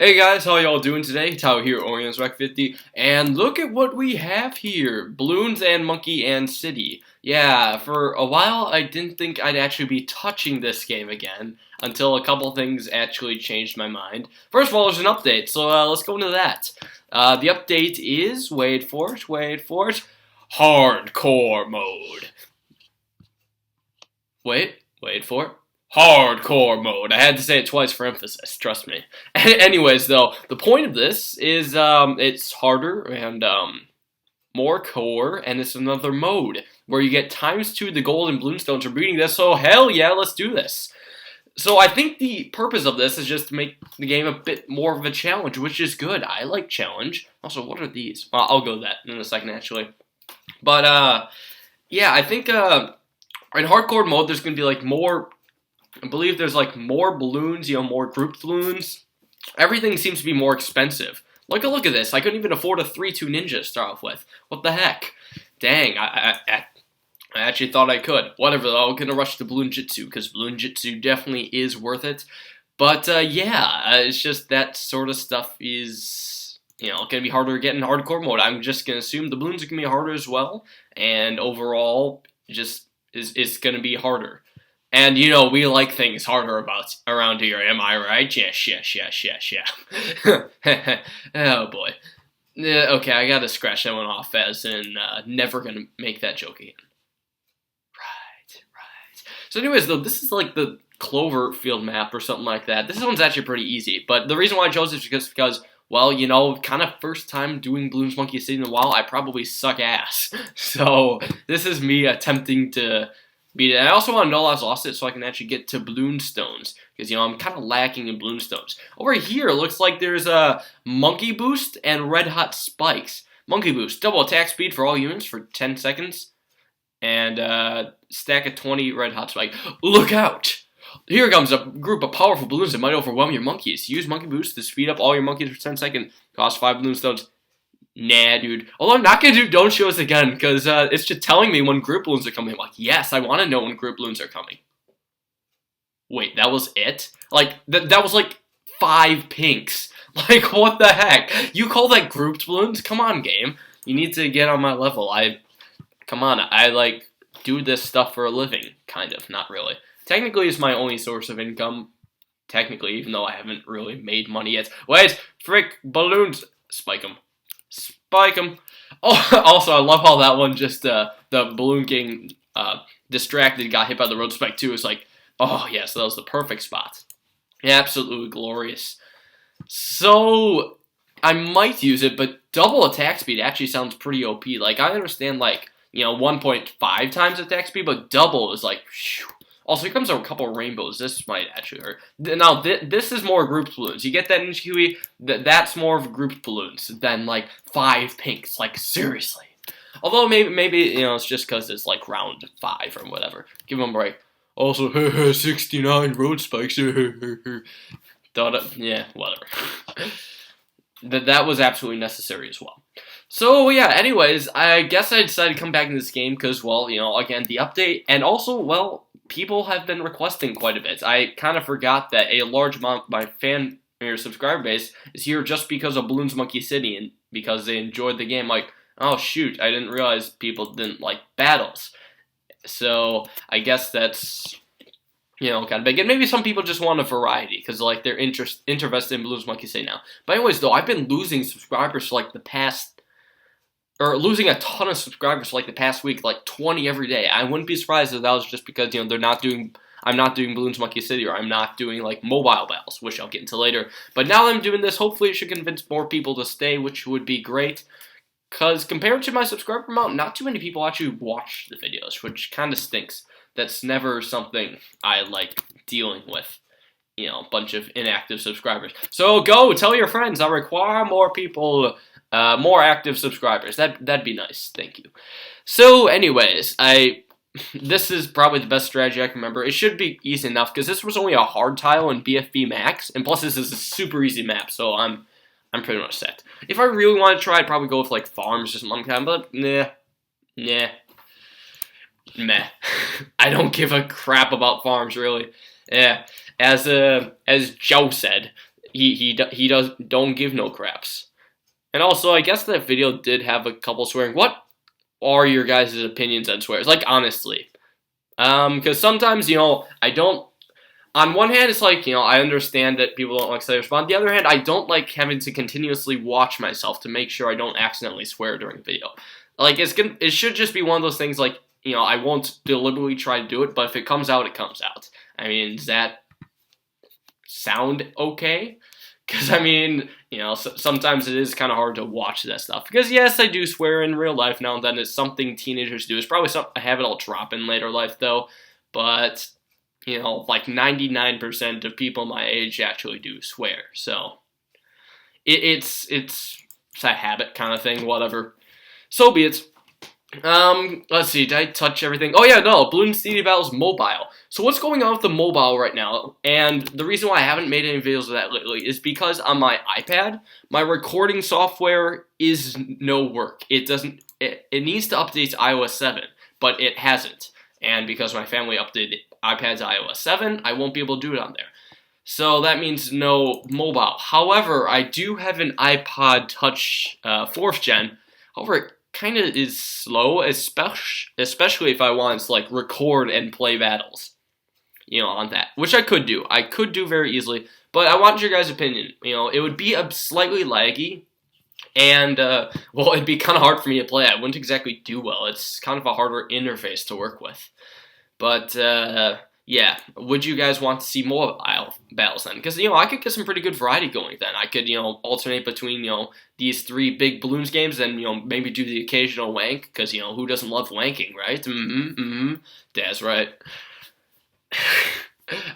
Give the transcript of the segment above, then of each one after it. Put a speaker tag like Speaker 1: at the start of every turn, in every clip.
Speaker 1: Hey guys, how y'all doing today? Tao here, OrionsRec50, and look at what we have here. Bloons and Monkey and City. Yeah, for a while I didn't think I'd actually be touching this game again, until a couple things actually changed my mind. First of all, there's an update, so let's go into that. The update is, wait for it, hardcore mode. Wait for it. Hardcore mode. I had to say it twice for emphasis, trust me. Anyways, though, the point of this is it's harder and more core, and it's another mode where you get ×2 the gold and bloonstones for beating this, so hell yeah, let's do this. So I think the purpose of this is just to make the game a bit more of a challenge, which is good. I like challenge. Also, what are these? I'll go to that in a second, actually. But, yeah, I think, in hardcore mode, there's going to be, like, more... I believe there's like more balloons, more grouped balloons. Everything seems to be more expensive. Look at this. I couldn't even afford a 3-2 ninja to start off with. What the heck? Dang, I actually thought I could. Whatever, though, I'm gonna rush to Bloon Jitsu, because Bloon Jitsu definitely is worth it. But, yeah, it's just that sort of stuff is, gonna be harder to get in hardcore mode. I'm just gonna assume the balloons are gonna be harder as well, and overall, just, is gonna be harder. And, we like things harder around here, am I right? Yeah. Oh, boy. Okay, I gotta scratch that one off as in, never gonna make that joke again. Right. So anyways, though, this is like the Cloverfield map or something like that. This one's actually pretty easy, but the reason why I chose it is because well, kind of first time doing Bloons Monkey City in a while, I probably suck ass. So, this is me attempting to... beat it. I also want to know I've lost it so I can actually get to Bloonstones. Because, I'm kind of lacking in Bloonstones. Over here, looks like there's a Monkey Boost and Red Hot Spikes. Monkey Boost, double attack speed for all units for 10 seconds. And, stack of 20 Red Hot Spike. Look out! Here comes a group of powerful balloons that might overwhelm your monkeys. Use Monkey Boost to speed up all your monkeys for 10 seconds. Cost 5 Bloonstones. Nah, dude. Although I'm not gonna do Don't Show Us Again, because it's just telling me when group balloons are coming. I'm like, yes, I want to know when group balloons are coming. Wait, that was it? Like, that was like 5 pinks. Like, what the heck? You call that grouped balloons? Come on, game. You need to get on my level. Come on, I, like, do this stuff for a living. Kind of, not really. Technically, it's my only source of income. Technically, even though I haven't really made money yet. Wait, frick, balloons. Spike them. Spike him. Oh, also, I love how that one just, the balloon getting, distracted, got hit by the road spike too. It's like, oh, yes, that was the perfect spot. Absolutely glorious. So, I might use it, but double attack speed actually sounds pretty OP. Like, I understand, like, 1.5 times attack speed, but double is like, whew. Also, here comes a couple rainbows. This might actually hurt. Now, this is more grouped balloons. You get that in Huey? That's more of grouped balloons than, like, 5 pinks. Like, seriously. Although, maybe it's just because it's, like, round 5 or whatever. Give them a break. Also, 69 road spikes. Yeah, whatever. That was absolutely necessary as well. So, yeah, anyways, I guess I decided to come back in this game because, well, again, the update, and also, well, people have been requesting quite a bit. I kind of forgot that a large amount of my fan or subscriber base is here just because of Bloons Monkey City and because they enjoyed the game. Like, oh shoot, I didn't realize people didn't like battles. So I guess that's kind of big. And maybe some people just want a variety because like they're interested in Bloons Monkey City now. But anyways, though, I've been losing subscribers for like the past. Or losing a ton of subscribers for like the past week, like 20 every day. I wouldn't be surprised if that was just because, I'm not doing Bloons Monkey City, or I'm not doing, like, mobile battles, which I'll get into later. But now that I'm doing this, hopefully it should convince more people to stay, which would be great. Because compared to my subscriber amount, not too many people actually watch the videos, which kind of stinks. That's never something I like dealing with. A bunch of inactive subscribers. So go, tell your friends, I require more people... more active subscribers. That'd be nice. Thank you. So, anyways, this is probably the best strategy I can remember. It should be easy enough because this was only a hard tile in BFB Max, and plus this is a super easy map, so I'm pretty much set. If I really want to try, I'd probably go with like farms or something like that, but meh. I don't give a crap about farms really. Yeah, as Joe said. he does don't give no craps. And also, I guess that video did have a couple swearing. What are your guys' opinions on swears? Like, honestly. Because sometimes, I don't. On one hand, it's like, I understand that people don't like swears, but on the other hand, I don't like having to continuously watch myself to make sure I don't accidentally swear during video. Like, it should just be one of those things like, I won't deliberately try to do it, but if it comes out, it comes out. I mean, does that sound okay? Because, sometimes it is kind of hard to watch that stuff. Because, yes, I do swear in real life now and then. It's something teenagers do. It's probably a habit I'll drop in later life, though. But, like 99% of people my age actually do swear. So, it's a habit kind of thing, whatever. So be it. Let's see, did I touch everything? Oh yeah, no, Bloons CD Battles mobile. So what's going on with the mobile right now? And the reason why I haven't made any videos of that lately is because on my iPad, my recording software is no work. It needs to update to iOS 7, but it hasn't. And because my family updated iPad's iOS 7, I won't be able to do it on there. So that means no mobile. However, I do have an iPod Touch 4th gen. However, it kind of is slow, especially if I want to like record and play battles, on that, which I could do. I could do very easily, but I want your guys' opinion. It would be a slightly laggy, and well, it'd be kind of hard for me to play. I wouldn't exactly do well. It's kind of a harder interface to work with, but yeah, would you guys want to see more battles then? Because, I could get some pretty good variety going then. I could, alternate between, these 3 big Bloons games and, maybe do the occasional wank. Because, who doesn't love wanking, right? That's right.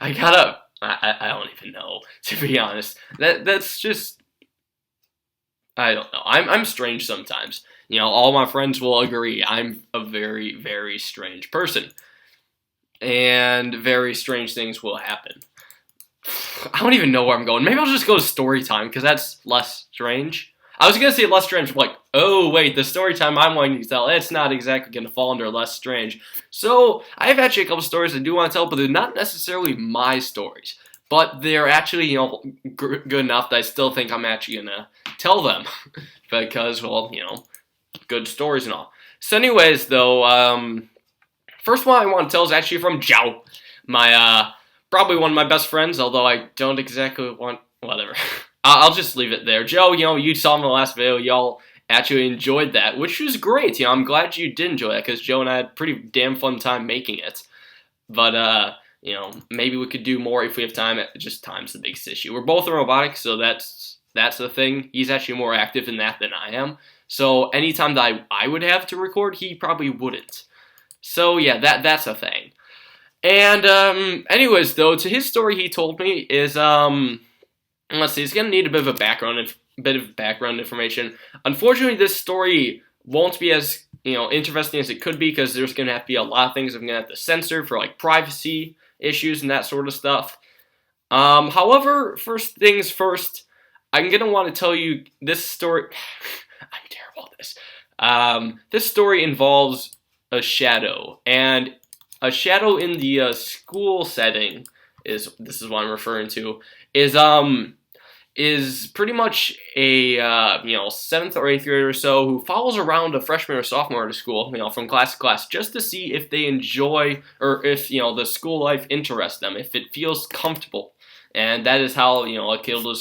Speaker 1: I don't even know, to be honest. That's just, I don't know. I'm strange sometimes. All my friends will agree I'm a very, very strange person. And very strange things will happen. I don't even know where I'm going. Maybe I'll just go to story time, because that's less strange. I was going to say less strange, but like, oh wait, the story time I'm wanting to tell, it's not exactly going to fall under less strange. So, I have actually a couple stories I do want to tell, but they're not necessarily my stories. But they're actually, good enough that I still think I'm actually going to tell them. Because, well, good stories and all. So anyways, though, first one I want to tell is actually from Joe, my, probably one of my best friends, although I don't exactly want, whatever. I'll just leave it there. Joe, you saw in the last video, y'all actually enjoyed that, which was great. I'm glad you did enjoy that, because Joe and I had a pretty damn fun time making it. But, maybe we could do more if we have time. Just time's the biggest issue. We're both in robotics, so that's the thing. He's actually more active in that than I am. So anytime that I would have to record, he probably wouldn't. So yeah, that's a thing. And anyways, though, to his story he told me is let's see, it's gonna need a bit of background information. Unfortunately, this story won't be as interesting as it could be, because there's gonna have to be a lot of things I'm gonna have to censor for like privacy issues and that sort of stuff. However, first things first, I'm gonna want to tell you this story. I'm terrible at this. This story involves a shadow, and a shadow in the school setting this is what I'm referring to, is pretty much a 7th or 8th grader or so who follows around a freshman or sophomore at a school, from class to class, just to see if they enjoy, or if the school life interests them, if it feels comfortable. And that is how a kid will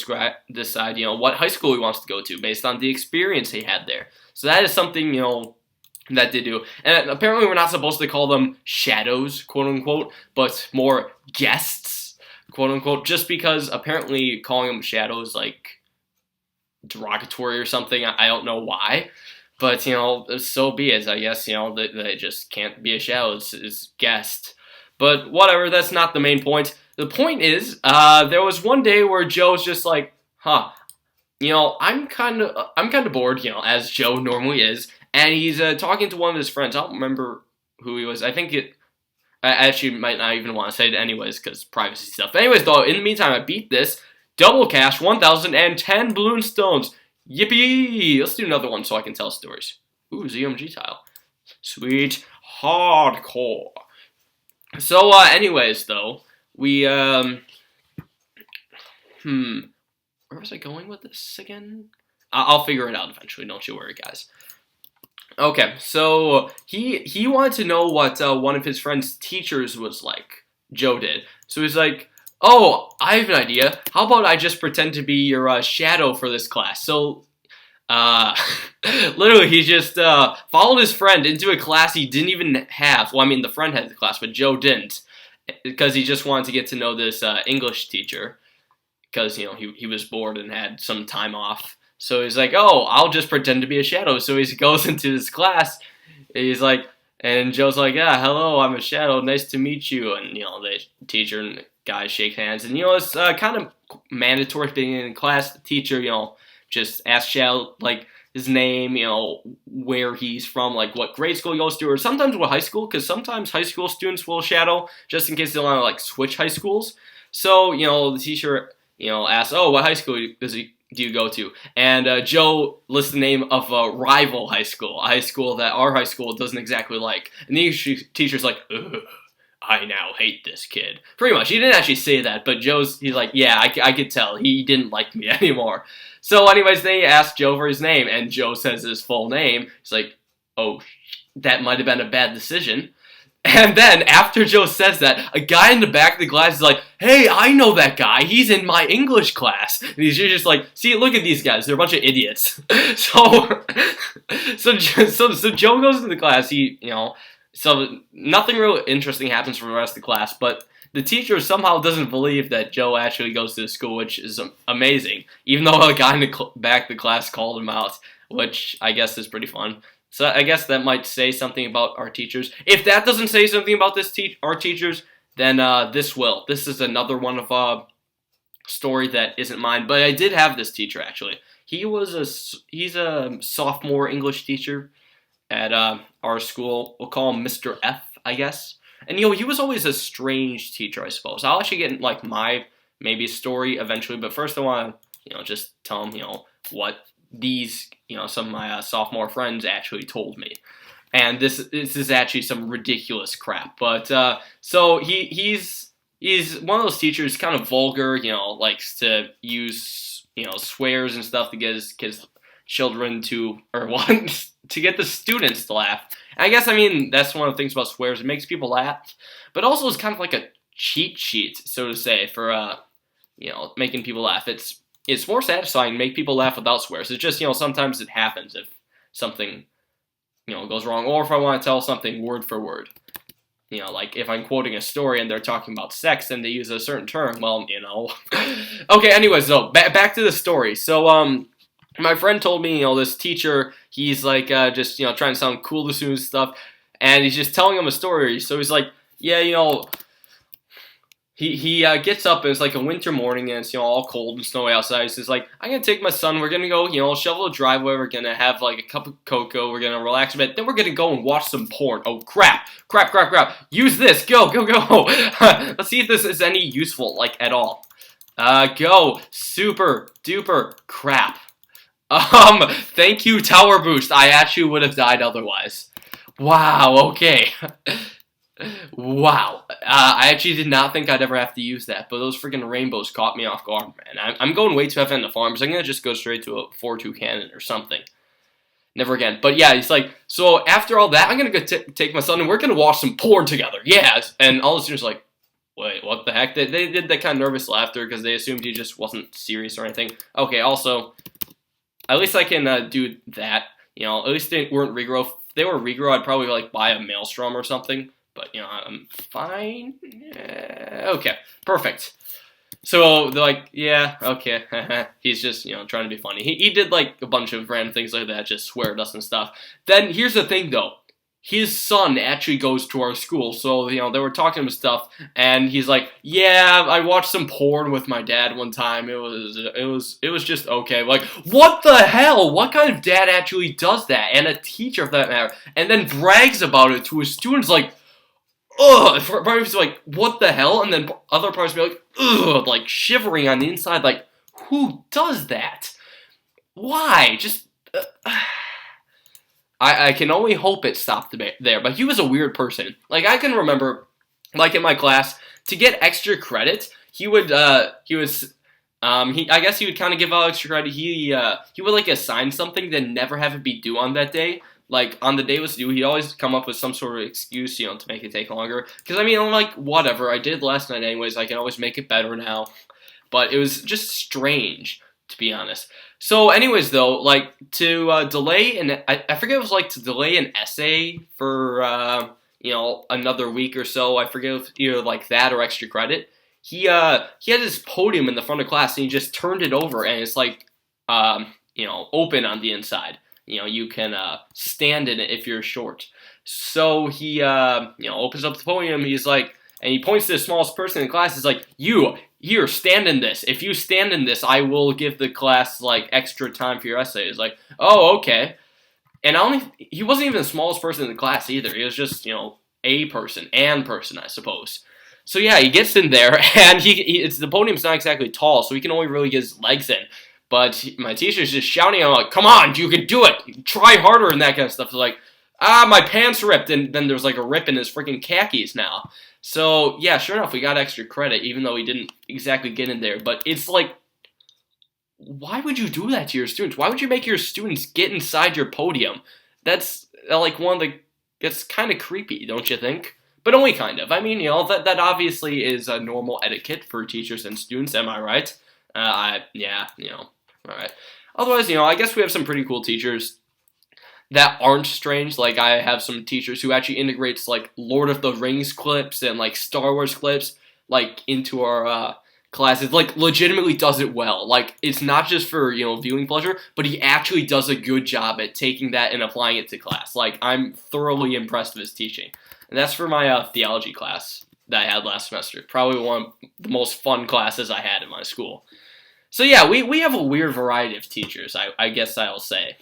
Speaker 1: decide what high school he wants to go to based on the experience he had there. So that is something that they do. And apparently we're not supposed to call them shadows, quote unquote, but more guests, quote unquote, just because apparently calling them shadows like derogatory or something. I don't know why, but so be it. I guess they just can't be a shadow. It's guest. But whatever, that's not the main point. The point is, there was one day where Joe's just like, I'm kind of bored, as Joe normally is. And he's talking to one of his friends. I don't remember who he was. I actually might not even want to say it anyways, because privacy stuff. But anyways, though, in the meantime, I beat this. Double cash, 1,010 balloon stones. Yippee! Let's do another one so I can tell stories. Ooh, ZMG tile. Sweet. Hardcore. So, anyways, though, we, where was I going with this again? I'll figure it out eventually. Don't you worry, guys. Okay, so he wanted to know what one of his friend's teachers was like. Joe did. So he's like, "Oh, I have an idea. How about I just pretend to be your shadow for this class?" So, uh, literally, he just followed his friend into a class he didn't even have. Well, I mean, the friend had the class, but Joe didn't, because he just wanted to get to know this English teacher, because he was bored and had some time off. So he's like, "Oh, I'll just pretend to be a shadow." So he goes into this class. He's like, and Joe's like, "Yeah, hello, I'm a shadow. Nice to meet you." And the teacher and guys shake hands. And it's kind of mandatory being in class. The teacher, just asks Shadow like his name, where he's from, like what grade school he goes to, or sometimes what high school, because sometimes high school students will shadow just in case they want to like switch high schools. So the teacher asks, "Oh, what high school do you go to?" And Joe lists the name of a rival high school that our high school doesn't exactly like. And the English teacher's like, "Ugh, I now hate this kid." Pretty much. He didn't actually say that, but he's like, "Yeah, I could tell. He didn't like me anymore." So anyways, they asked Joe for his name, and Joe says his full name. He's like, "Oh, that might have been a bad decision." And then, after Joe says that, a guy in the back of the class is like, "Hey, I know that guy. He's in my English class." And he's just like, "See, look at these guys. They're a bunch of idiots." So Joe goes into the class. So nothing real interesting happens for the rest of the class, but the teacher somehow doesn't believe that Joe actually goes to the school, which is amazing. Even though a guy in the back of the class called him out, which I guess is pretty fun. So I guess that might say something about our teachers. If that doesn't say something about our teachers, then this will. This is another one of a story that isn't mine. But I did have this teacher actually. He's a sophomore English teacher at our school. We'll call him Mr. F, I guess. And he was always a strange teacher, I suppose. I'll actually get like my maybe story eventually. But first, I want to just tell him what these some of my sophomore friends actually told me. And this is actually some ridiculous crap. But so he's one of those teachers, kind of vulgar, likes to use swears and stuff to get his children to, or wants to get the students to laugh. And I guess that's one of the things about swears. It makes people laugh, but also it's kind of like a cheat sheet, so to say, for making people laugh. It's more satisfying to make people laugh without swears. It's just, sometimes it happens if something, goes wrong. Or if I want to tell something word for word. Like if I'm quoting a story and they're talking about sex and they use a certain term, well, Okay, anyways, so back to the story. So, my friend told me, this teacher, he's like, just, trying to sound cool to students and stuff. And he's just telling him a story. So he's like, yeah, He gets up and it's like a winter morning and it's all cold and snowy outside. He's just like, "I'm gonna take my son. We're gonna go shovel the driveway. We're gonna have like a cup of cocoa. We're gonna relax a bit. Then we're gonna go and watch some porn." Oh crap! Use this. Go. Let's see if this is any useful at all. Go. Super duper crap. Thank you, Tower Boost. I actually would have died otherwise. Wow. Okay. Wow. I actually did not think I'd ever have to use that, but those freaking rainbows caught me off guard, man. I'm going way too heavy on the farms. I'm going to just go straight to a 4-2 cannon or something. Never again. But yeah, he's like, so after all that, I'm going to go take my son and we're going to watch some porn together. Yeah. And all the students are like, wait, what the heck? They did that kind of nervous laughter because they assumed he just wasn't serious or anything. Okay, also, at least I can do that. At least they weren't regrow. If they were regrow, I'd probably buy a maelstrom or something. But, I'm fine. Yeah, okay, perfect. So, they're like, yeah, okay. He's just, trying to be funny. He did, a bunch of random things like that, just swear at us and stuff. Then, here's the thing, though. His son actually goes to our school, so, they were talking to him stuff, and he's like, yeah, I watched some porn with my dad one time. It was just okay. Like, what the hell? What kind of dad actually does that? And a teacher, for that matter. And then brags about it to his students, ugh, parts like, what the hell? And then other parts be like, ugh, shivering on the inside, who does that? Why? Just, I can only hope it stopped there, but he was a weird person. I can remember, in my class, to get extra credit, he was I guess he would kind of give out extra credit. He would like assign something, then never have it be due on that day. Like on the day it was due, he'd always come up with some sort of excuse, to make it take longer. Because I mean, I'm like, whatever, I did last night anyways. I can always make it better now. But it was just strange, to be honest. So, anyways, though, like to delay I forget it was like to delay an essay for another week or so. I forget if either like that or extra credit. He had his podium in the front of class and he just turned it over and it's like open on the inside. You can stand in it if you're short. So he opens up the podium. He's like, and he points to the smallest person in the class. He's like, "You here, stand in this. If you stand in this, I will give the class like extra time for your essay." He's like, "Oh, okay." And he wasn't even the smallest person in the class either. He was just a person, I suppose. So yeah, he gets in there, and the podium's not exactly tall, so he can only really get his legs in. But my teacher's just shouting, I'm like, "Come on, you can do it! Try harder," and that kind of stuff. It's like, my pants ripped, and then there's like a rip in his freaking khakis now. So yeah, sure enough, we got extra credit, even though he didn't exactly get in there. But it's like, why would you do that to your students? Why would you make your students get inside your podium? That's like that's kind of creepy, don't you think? But only kind of. I mean, that obviously is a normal etiquette for teachers and students, am I right? Alright. Otherwise, I guess we have some pretty cool teachers that aren't strange. Like, I have some teachers who actually integrates, like, Lord of the Rings clips and, like, Star Wars clips, like, into our, classes. Like, legitimately does it well. Like, it's not just for, viewing pleasure, but he actually does a good job at taking that and applying it to class. Like, I'm thoroughly impressed with his teaching. And that's for my theology class that I had last semester. Probably one of the most fun classes I had in my school. So yeah, we have a weird variety of teachers, I guess I'll say.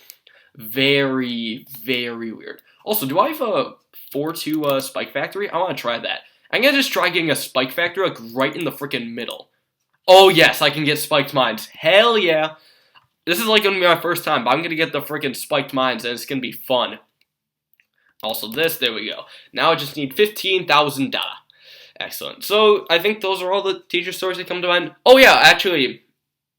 Speaker 1: Very, very weird. Also, do I have a 4-2 spike factory? I want to try that. I'm going to just try getting a spike factory like right in the freaking middle. Oh yes, I can get spiked mines. Hell yeah. This is like going to be my first time, but I'm going to get the freaking spiked mines and it's going to be fun. Also this, there we go. Now I just need $15,000. Excellent. So I think those are all the teacher stories that come to mind. Oh yeah, actually,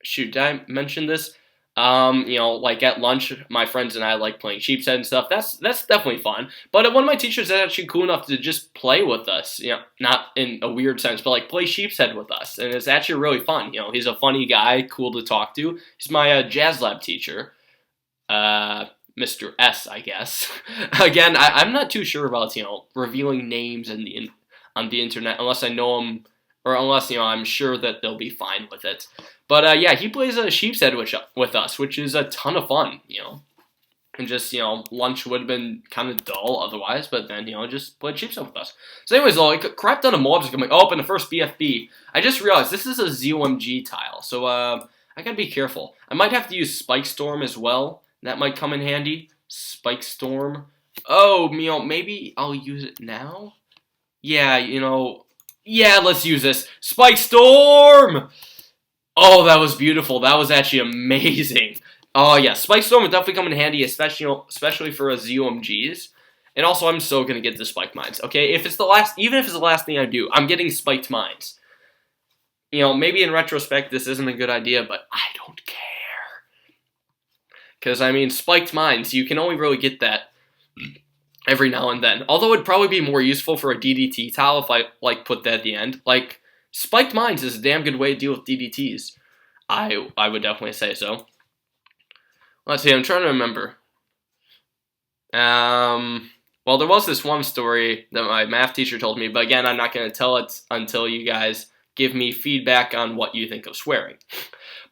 Speaker 1: shoot, did I mention this? Like at lunch, my friends and I like playing sheep's head and stuff. That's definitely fun. But one of my teachers is actually cool enough to just play with us. Not in a weird sense, but like play sheep's head with us, and it's actually really fun. He's a funny guy, cool to talk to. He's my jazz lab teacher. Mr. S, I guess. Again, I'm not too sure about, revealing names on the internet unless I know them, or unless, I'm sure that they'll be fine with it. But, yeah, he plays a sheep's head with us, which is a ton of fun, And just, lunch would have been kind of dull otherwise, but then, just played sheep's head with us. So anyways, though, I crapped on a mobs coming up in the first BFB. I just realized this is a ZOMG tile, so, I gotta be careful. I might have to use Spike Storm as well. That might come in handy. Spike Storm. Oh, maybe I'll use it now? Yeah, yeah, let's use this. Spike Storm! Oh, that was beautiful. That was actually amazing. Oh, yeah, Spike Storm would definitely come in handy, especially for ZOMGs. And also, I'm so gonna get the Spiked Mines, okay? Even if it's the last thing I do, I'm getting Spiked Mines. Maybe in retrospect, this isn't a good idea, but I don't care. Because, I mean, Spiked Mines, you can only really get that every now and then. Although it'd probably be more useful for a DDT tile if I, put that at the end. Like, Spiked Mines is a damn good way to deal with DDTs. I would definitely say so. Let's see, I'm trying to remember. Well, there was this one story that my math teacher told me, but again, I'm not going to tell it until you guys give me feedback on what you think of swearing.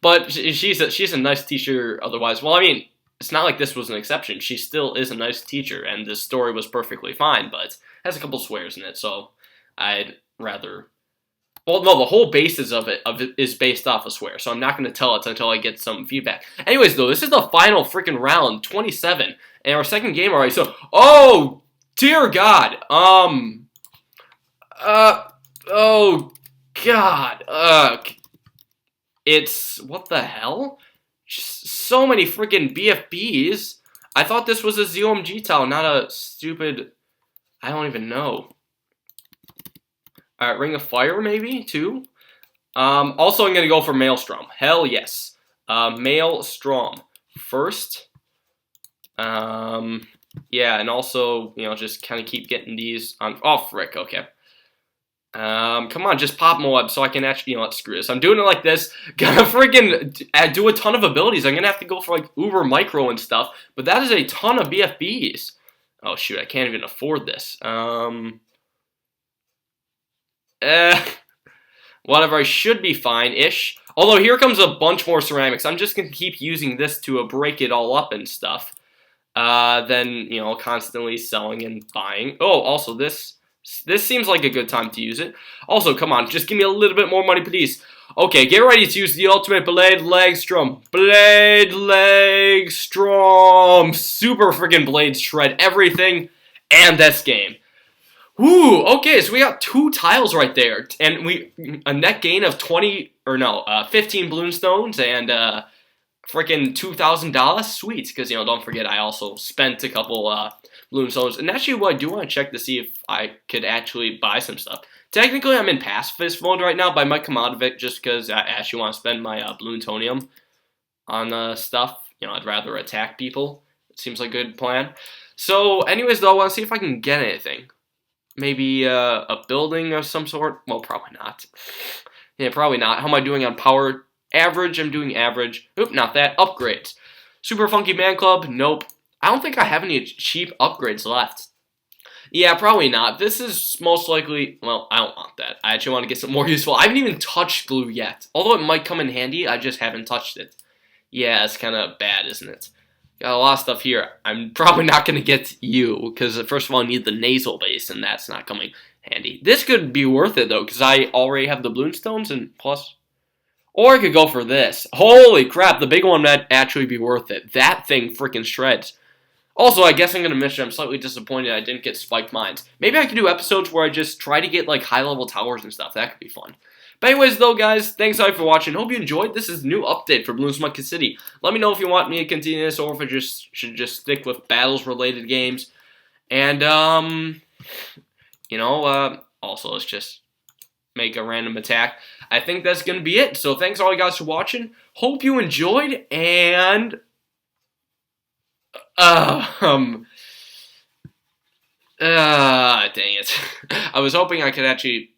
Speaker 1: But she's a nice teacher otherwise. Well, I mean, it's not like this was an exception. She still is a nice teacher, and this story was perfectly fine, but it has a couple swears in it, so I'd rather... Well, no, the whole basis of it is based off a swear, so I'm not going to tell it until I get some feedback. Anyways, though, this is the final freaking round, 27, and our second game already, so... Oh, dear God! Oh, God! It's... What the hell? Just so many freaking BFBs. I thought this was a ZOMG tile, not a stupid... I don't even know. Alright, Ring of Fire, maybe, too? Also, I'm going to go for Maelstrom. Hell yes. Maelstrom first. Yeah, and also, just kind of keep getting these on. Oh, frick, okay. Come on, just pop Moab so I can actually, let's screw this. I'm doing it like this. Gonna freaking do a ton of abilities. I'm gonna have to go for, like, Uber Micro and stuff. But that is a ton of BFBs. Oh, shoot, I can't even afford this. Whatever, I should be fine-ish. Although, here comes a bunch more ceramics. I'm just gonna keep using this to break it all up and stuff. Then, constantly selling and buying. Oh, also, this seems like a good time to use it. Also, come on, just give me a little bit more money, please. Okay, get ready to use the ultimate Blade Legstrom. Blade Legstrom. Super freaking Blade Shred everything. And this game. Woo, okay, so we got 2 tiles right there. And a net gain of 15 Bloon Stones and freaking $2,000. Sweet, because, don't forget, I also spent a couple Bloon Stones. And actually, what I do want to check to see if I could actually buy some stuff. Technically, I'm in pacifist mode right now, but I might come out of it just because I actually want to spend my Bloontonium on stuff. I'd rather attack people. It seems like a good plan. So, anyways, though, I want to see if I can get anything. Maybe a building of some sort? Well, probably not. Yeah, probably not. How am I doing on power? Average, I'm doing average. Oop, not that. Upgrades. Super Funky Man Club? Nope. I don't think I have any cheap upgrades left. Yeah, probably not. This is most likely... Well, I don't want that. I actually want to get some more useful. I haven't even touched blue yet. Although it might come in handy, I just haven't touched it. Yeah, it's kind of bad, isn't it? Got a lot of stuff here. I'm probably not going to get you, because first of all, I need the nasal base, and that's not coming handy. This could be worth it, though, because I already have the Bloonstones, and plus... Or I could go for this. Holy crap, the big one might actually be worth it. That thing freaking shreds. Also, I guess I'm going to miss it. I'm slightly disappointed I didn't get spiked mines. Maybe I could do episodes where I just try to get, like, high-level towers and stuff. That could be fun. But anyways, though, guys, thanks for watching. Hope you enjoyed. This is a new update for Bloons Monkey City. Let me know if you want me to continue this or if I should just stick with battles-related games. And, also, let's just make a random attack. I think that's going to be it. So thanks all you guys for watching. Hope you enjoyed, and... dang it. I was hoping I could actually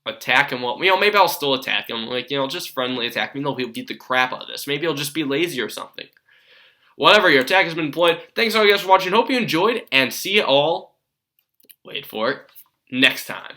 Speaker 1: attack him. Well, maybe I'll still attack him. Like, just friendly attack me. Though he'll beat the crap out of this. Maybe he'll just be lazy or something. Whatever, your attack has been deployed. Thanks all you guys for watching. Hope you enjoyed, and see you all, wait for it, next time.